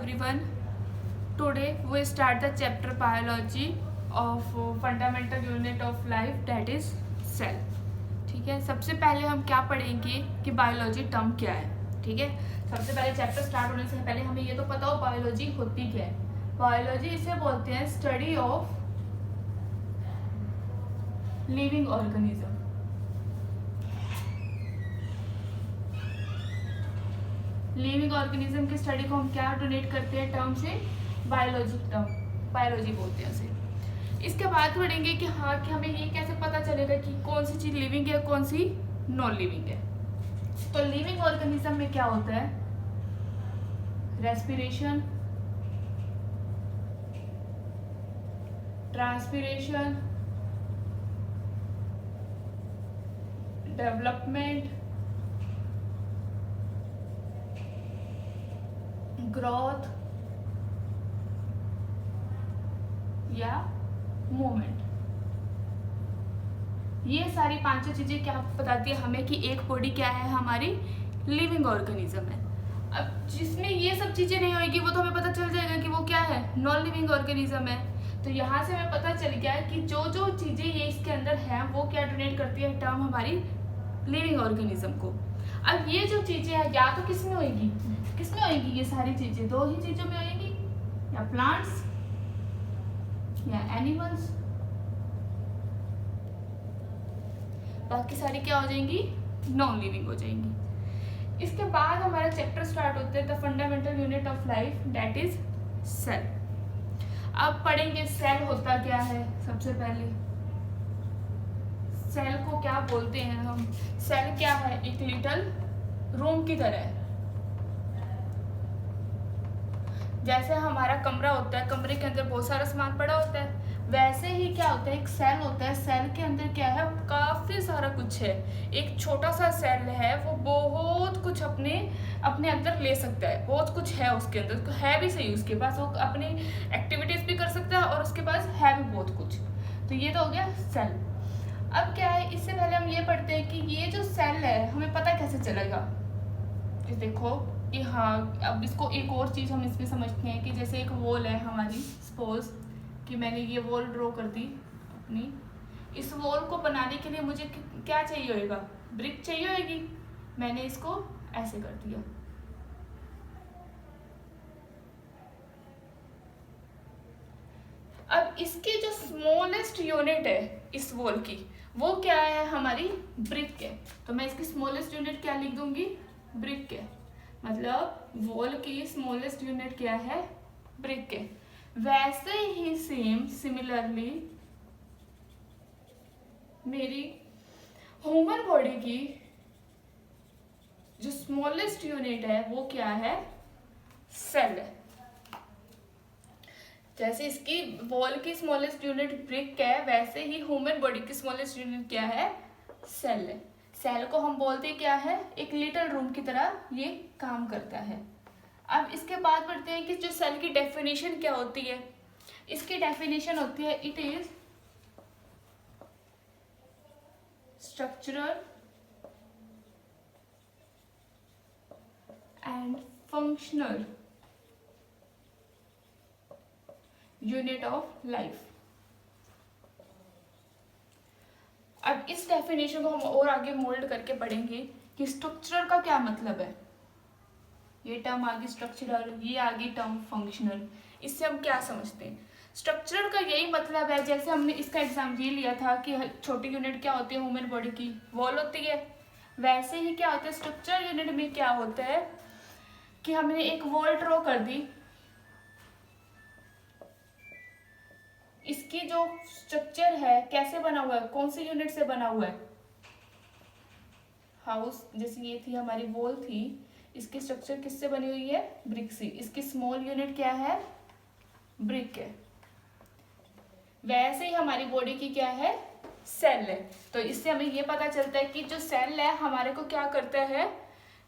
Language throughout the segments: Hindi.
everyone. Today we start the chapter biology of fundamental unit of life, that is cell. ठीक है, सबसे पहले हम क्या पढ़ेंगे कि बायोलॉजी टर्म क्या है. ठीक है, सबसे पहले चैप्टर स्टार्ट होने से पहले हमें ये तो पता हो बायोलॉजी होती क्या है. बायोलॉजी इसे बोलते हैं study of living organism. Living organism की स्टडी को हम क्या डोनेट करते हैं टर्म से, बायोलॉजी टर्म, बायोलॉजी बोलते हैं उसे. इसके बाद पढ़ेंगे कि हाँ कि हमें ये कैसे पता चलेगा कि कौन सी चीज़ लिविंग है कौन सी नॉन लिविंग है. तो लिविंग ऑर्गेनिज्म में क्या होता है, रेस्पिरेशन, ट्रांसपिरेशन, डेवलपमेंट, ग्रोथ या मूवमेंट. ये सारी पांचों चीजें क्या बताती है हमें कि एक बॉडी क्या है, हमारी लिविंग ऑर्गेनिज्म है. अब जिसमें ये सब चीजें नहीं होगी वो तो हमें पता चल जाएगा कि वो क्या है, नॉन लिविंग ऑर्गेनिज्म है. तो यहाँ से हमें पता चल गया कि जो जो चीजें ये इसके अंदर है वो क्या डोनेट करती है टर्म हमारी लिविंग ऑर्गेनिज्म को. अब ये जो चीजें हैं या तो किसमें होगी, किसमें होगी, ये सारी चीजें दो ही चीजों में होगी, या प्लांट्स या एनिमल्स. बाकी सारी क्या हो जाएंगी, नॉन लिविंग हो जाएंगी. इसके बाद हमारा चैप्टर स्टार्ट होता है the fundamental unit of life, that is cell. अब पढ़ेंगे सेल होता क्या है. सबसे पहले सेल को क्या बोलते हैं हम, सेल क्या है, एक लिटिल रूम की तरह है. जैसे हमारा कमरा होता है, कमरे के अंदर बहुत सारा सामान पड़ा होता है, वैसे ही क्या होता है, एक सेल होता है. सेल के अंदर क्या है, काफी सारा कुछ है. एक छोटा सा सेल है वो बहुत कुछ अपने अपने अंदर ले सकता है, बहुत कुछ है उसके अंदर, तो है भी सही उसके पास, वो अपनी एक्टिविटीज भी कर सकता है और उसके पास है भी बहुत कुछ. तो ये तो हो गया सेल. अब क्या है, इससे पहले हम ये पढ़ते हैं कि ये जो सेल है हमें पता कैसे चलेगा. देखो कि हाँ, अब इसको एक और चीज़ हम इसमें समझते हैं कि जैसे एक वॉल है हमारी, सपोज कि मैंने ये वॉल ड्रॉ कर दी अपनी. इस वॉल को बनाने के लिए मुझे क्या चाहिए होएगा, ब्रिक चाहिए होगी. मैंने इसको ऐसे कर दिया. अब इसकी जो स्मॉलेस्ट यूनिट है इस वॉल की, वो क्या है, हमारी ब्रिक है. तो मैं इसकी स्मॉलेस्ट यूनिट क्या लिख दूंगी, ब्रिक है. मतलब वॉल की स्मॉलेस्ट यूनिट क्या है, ब्रिक है. वैसे ही सेम सिमिलरली मेरी ह्यूमन बॉडी की जो स्मॉलेस्ट यूनिट है वो क्या है, सेल है. जैसे इसकी वॉल की स्मॉलेस्ट यूनिट ब्रिक है, वैसे ही ह्यूमन बॉडी की स्मॉलेस्ट यूनिट क्या है, सेल है. सेल को हम बोलते क्या है, एक लिटिल रूम की तरह ये काम करता है. अब इसके बाद बढ़ते हैं कि जो सेल की डेफिनेशन क्या होती है. इसकी डेफिनेशन होती है, it is structural and functional unit of life. अब इस डेफिनेशन को हम और आगे मोल्ड करके पढ़ेंगे कि स्ट्रक्चरल का क्या मतलब है. ये टर्म आगे स्ट्रक्चरल, ये आगे टर्म फंक्शनल. इससे हम क्या समझते हैं, स्ट्रक्चरल का यही मतलब है, जैसे हमने इसका एग्जाम ये लिया था कि छोटी यूनिट क्या होती है, ह्यूमन बॉडी की वॉल होती है. वैसे ही क्या होता है, स्ट्रक्चरल यूनिट में क्या होता है कि हमने एक वॉल ड्रॉ कर दी. इसकी जो स्ट्रक्चर है कैसे बना हुआ है, कौन सी यूनिट से बना हुआ है, हाउस. जैसे ये थी हमारी वॉल थी, इसकी स्ट्रक्चर किससे बनी हुई है, ब्रिक से. इसकी स्मॉल यूनिट क्या है, ब्रिक है. वैसे ही हमारी बॉडी की क्या है, सेल है. तो इससे हमें ये पता चलता है कि जो सेल है हमारे को क्या करता है,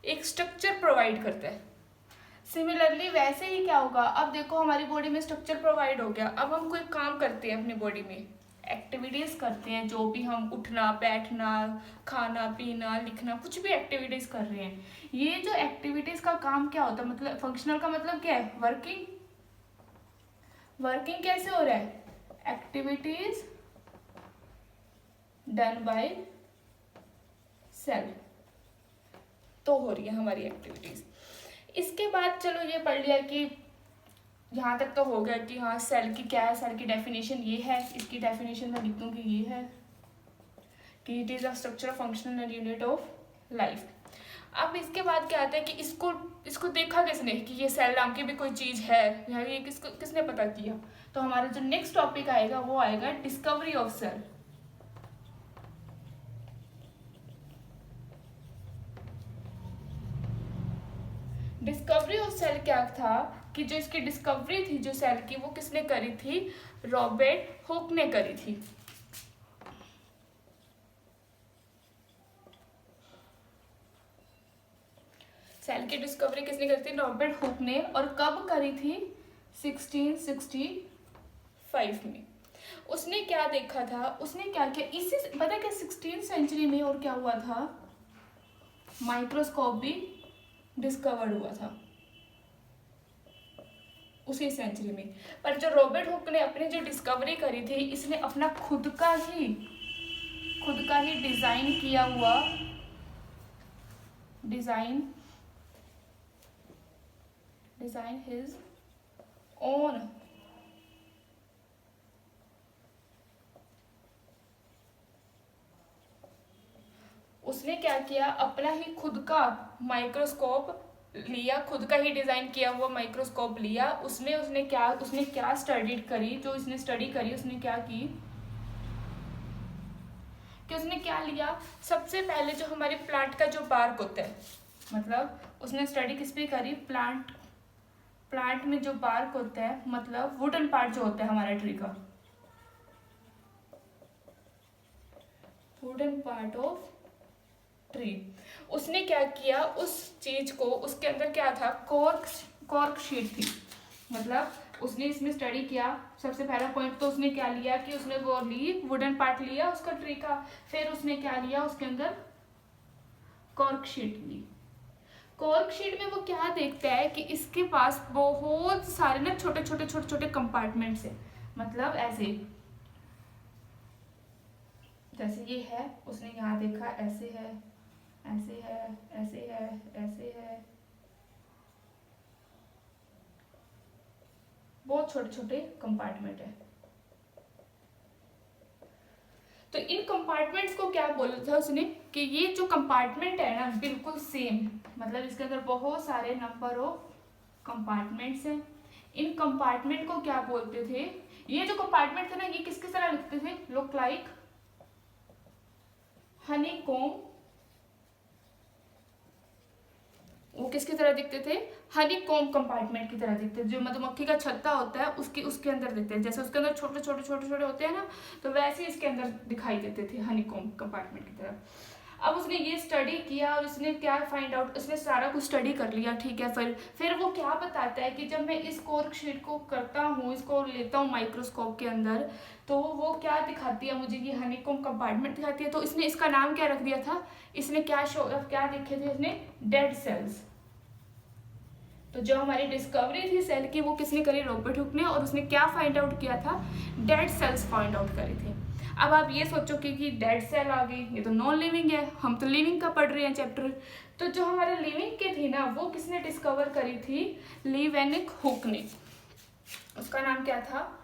एक स्ट्रक्चर प्रोवाइड करता है. सिमिलरली वैसे ही क्या होगा, अब देखो हमारी बॉडी में स्ट्रक्चर प्रोवाइड हो गया. अब हम कोई काम करते हैं अपनी बॉडी में, एक्टिविटीज़ करते हैं, जो भी हम उठना बैठना खाना पीना लिखना कुछ भी एक्टिविटीज़ कर रहे हैं, ये जो एक्टिविटीज़ का काम क्या होता है, मतलब फंक्शनल का मतलब क्या है, वर्किंग। वर्किंग कैसे हो रहा है, एक्टिविटीज डन बाय सेल, तो हो रही है हमारी एक्टिविटीज। इसके बाद चलो ये पढ़ लिया कि यहाँ तक तो हो गया कि हाँ सेल की क्या है, सेल की डेफिनेशन ये है, इसकी डेफिनेशन मैं लिख दूँ कि ये है कि it is a structure functional unit of life. अब इसके बाद क्या आता है कि इसको देखा किसने कि ये सेल नाम की भी कोई चीज़ है, या ये किसने पता किया। तो हमारा जो नेक्स्ट टॉपिक आएगा वो आएगा discovery of cell. Discovery of cell क्या था कि जो इसकी डिस्कवरी थी जो सेल की, वो किसने करी थी, रॉबर्ट हुक ने करी थी। सेल की डिस्कवरी किसने करी थी, रॉबर्ट हुक ने। और कब करी थी, 1665 में। उसने क्या देखा था, उसने क्या किया, इसी पता क्या 16th सेंचुरी में और क्या हुआ था, माइक्रोस्कोप भी डिस्कवर्ड हुआ था उसी सेंचुरी में। पर जो रॉबर्ट हुक ने अपनी जो डिस्कवरी करी थी, इसने अपना खुद का ही डिजाइन किया हुआ डिजाइन हिज ओन उसने क्या किया, अपना ही खुद का माइक्रोस्कोप लिया, खुद का ही डिजाइन किया हुआ माइक्रोस्कोप लिया। उसने क्या स्टडी करी, जो इसने स्टडी करी उसने क्या की कि उसने क्या लिया, सबसे पहले जो हमारे प्लांट का जो बार्क होता है, मतलब उसने स्टडी किस पे करी, प्लांट में जो बार्क होता है, मतलब वुडन पार्ट जो होता है हमारा ट्री का, वुडन पार्ट ऑफ ट्री। उसने क्या किया, उस चीज को, उसके अंदर क्या था, कॉर्क शीट थी। मतलब उसने इसमें स्टडी किया, सबसे पहला पॉइंट तो उसने क्या लिया कि उसने वो ली, वुडन पार्ट लिया उसका ट्री का, फिर उसने क्या लिया, उसके अंदर कॉर्क शीट ली। कॉर्क शीट में वो क्या देखता है कि इसके पास बहुत सारे ना छोटे छोटे कंपार्टमेंट्स है। मतलब ऐसे, जैसे ये है, उसने यहाँ देखा ऐसे है, ऐसे है, ऐसे है, ऐसे है, बहुत छोटे छोटे कंपार्टमेंट है। तो इन कंपार्टमेंट्स को क्या बोला था उसने कि ये जो कंपार्टमेंट है ना बिल्कुल सेम, मतलब इसके अंदर बहुत सारे नंबर ऑफ कंपार्टमेंट्स हैं। इन कंपार्टमेंट को क्या बोलते थे, ये जो कंपार्टमेंट थे ना, ये किसकी तरह लिखते थे, लुक लाइक हनीकॉम्ब। वो किसकी तरह दिखते थे, हनीकॉम्ब कंपार्टमेंट की तरह दिखते थे। जो मधुमक्खी का छत्ता होता है उसके अंदर दिखते हैं, जैसे उसके अंदर छोटे छोटे होते हैं ना, तो वैसे ही इसके अंदर दिखाई देते थे हनीकॉम्ब कंपार्टमेंट की तरह। अब उसने ये स्टडी किया और उसने क्या फाइंड आउट, उसने सारा कुछ स्टडी कर लिया, ठीक है। फिर वो क्या बताता है कि जब मैं इस कॉर्क शीट को करता हूँ, इसको लेता हूँ माइक्रोस्कोप के अंदर, तो वो क्या दिखाती है मुझे, ये हनीकॉम्ब कंपार्टमेंट दिखाती है। तो इसने इसका नाम क्या रख दिया था, इसने क्या देखे थे इसने, डेड सेल्स। तो जो हमारी डिस्कवरी थी सेल की, वो किसने करी, रॉबर्ट हुक ने। और उसने क्या फाइंड आउट किया था, डेड सेल्स फाइंड आउट करे थे। अब आप ये सोचो कि डेड सेल आ गई, ये तो नॉन लिविंग है, हम तो लिविंग का पढ़ रहे हैं चैप्टर। तो जो हमारे लिविंग के थी ना, वो किसने डिस्कवर करी थी, लीवेनिक हुक ने। उसका नाम क्या था,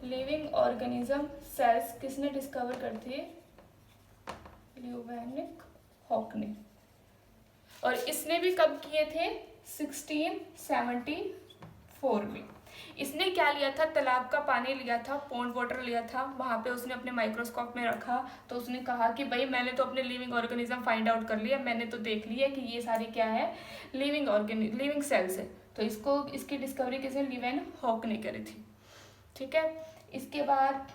लिविंग ऑर्गेनिज्म सेल्स किसने डिस्कवर कर थे, लीवेनिक हुक ने। और इसने भी कब किए थे, 1674 में। इसने क्या लिया था, तालाब का पानी लिया था, पॉन्ड वाटर लिया था, वहाँ पे उसने अपने माइक्रोस्कोप में रखा। तो उसने कहा कि भाई मैंने तो अपने लिविंग ऑर्गेनिज्म फाइंड आउट कर लिया, मैंने तो देख लिया कि ये सारी क्या है, लिविंग सेल्स है। तो इसकी डिस्कवरी किसने, लीवेनिक हुक ने करी थी, ठीक है। इसके बाद